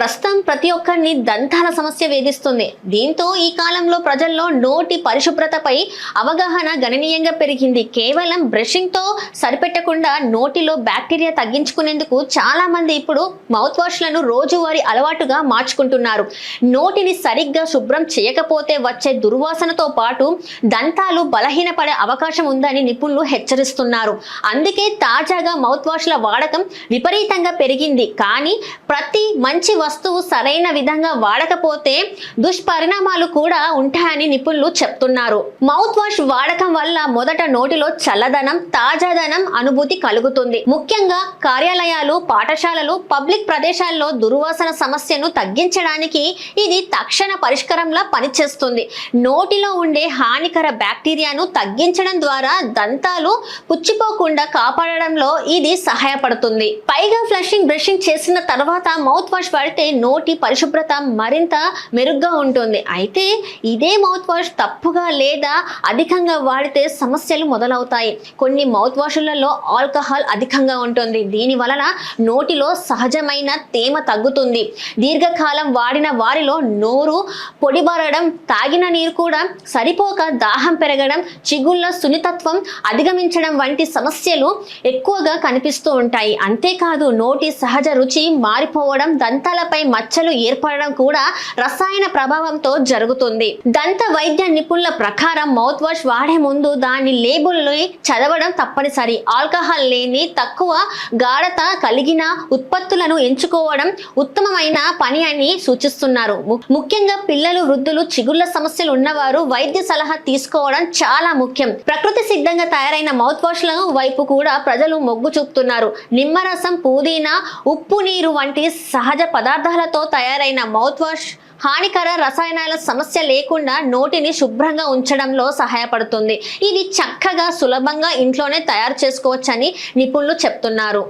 ప్రస్తుతం ప్రతి ఒక్కరిని దంతాల సమస్య వేధిస్తుంది. దీంతో ఈ కాలంలో ప్రజల్లో నోటి పరిశుభ్రతపై అవగాహన గణనీయంగా పెరిగింది. కేవలం బ్రషింగ్ తో సరిపెట్టకుండా నోటిలో బ్యాక్టీరియా తగ్గించుకునేందుకు చాలా మంది ఇప్పుడు మౌత్ వాష్ లను రోజువారీ అలవాటుగా మార్చుకుంటున్నారు. నోటిని సరిగ్గా శుభ్రం చేయకపోతే వచ్చే దుర్వాసనతో పాటు దంతాలు బలహీనపడే అవకాశం ఉందని నిపుణులు హెచ్చరిస్తున్నారు. అందుకే తాజాగా మౌత్ వాష్ల వాడకం విపరీతంగా పెరిగింది. కానీ ప్రతి మంచి వస్తువు సరైన విధంగా వాడకపోతే దుష్పరిణామాలు కూడా ఉంటాయని నిపుణులు చెప్తున్నారు. మౌత్ వాష్ వాడకం వల్ల మొదట నోటిలో చల్లదనం, తాజాదనం అనుభూతి కలుగుతుంది. ముఖ్యంగా కార్యాలయాలు, పాఠశాలలు, పబ్లిక్ ప్రదేశాల్లో దుర్వాసన సమస్యను తగ్గించడానికి ఇది తక్షణ పరిష్కారంలా పనిచేస్తుంది. నోటిలో ఉండే హానికర బ్యాక్టీరియాను తగ్గించడం ద్వారా దంతాలు పుచ్చిపోకుండా కాపాడడంలో ఇది సహాయపడుతుంది. పైగా ఫ్లషింగ్, బ్రషింగ్ చేసిన తర్వాత మౌత్ వాష్ వాడితే నోటి పరిశుభ్రత మరింత మెరుగ్గా ఉంటుంది. అయితే ఇదే మౌత్ వాష్ తప్పుగా లేదా అధికంగా వాడితే సమస్యలు మొదలవుతాయి. కొన్ని మౌత్ వాషులలో ఆల్కహాల్ అధికంగా ఉంటుంది. దీని వలన నోటిలో సహజమైన తేమ తగ్గుతుంది. దీర్ఘకాలం వాడిన వారిలో నోరు పొడిబారడం, తాగిన నీరు కూడా సరిపోక దాహం పెరగడం, చిగుళ్ళ సున్నితత్వం అధిగమించడం వంటి సమస్యలు ఎక్కువగా కనిపిస్తూ ఉంటాయి. అంతేకాదు నోటి సహజ రుచి మారిపోవడం, దంతాలపై మచ్చలు ఏర్పడడం కూడా రసాయన ప్రభావంతో జరుగుతుంది. దంత వైద్య నిపుణుల ప్రకారం మౌత్ వాష్ వాడే ముందు దాని లేబుల్ని చదవడం తప్పనిసరి. ఆల్కహాల్ లేని, తక్కువ గాఢత కలిగిన ఉత్పత్తులను ఎంచుకోవడం ఉత్తమమైన పని అని సూచిస్తున్నారు. ముఖ్యంగా పిల్లలు, వృద్ధులు, చిగుళ్ళ సమస్యలు ఉన్నవారు వైద్య సలహా తీసుకోవడం చాలా ముఖ్యం. ప్రకృతి సిద్ధంగా తయారైన మౌత్ వాష్ల వైపు కూడా ప్రజలు మొగ్గు చూపుతున్నారు. నిమ్మరసం, పుదీనా, ఉప్పు నీరు వంటి సహజ పదార్థాలతో తయారైన మౌత్ వాష్ హానికర రసాయనాల సమస్య లేకుండా నోటిని శుభ్రంగా ఉంచడంలో సహాయపడుతుంది. ఇది చక్కగా, సులభంగా ఇంట్లోనే తయారు చేసుకోవచ్చని నిపుణులు చెప్తున్నారు.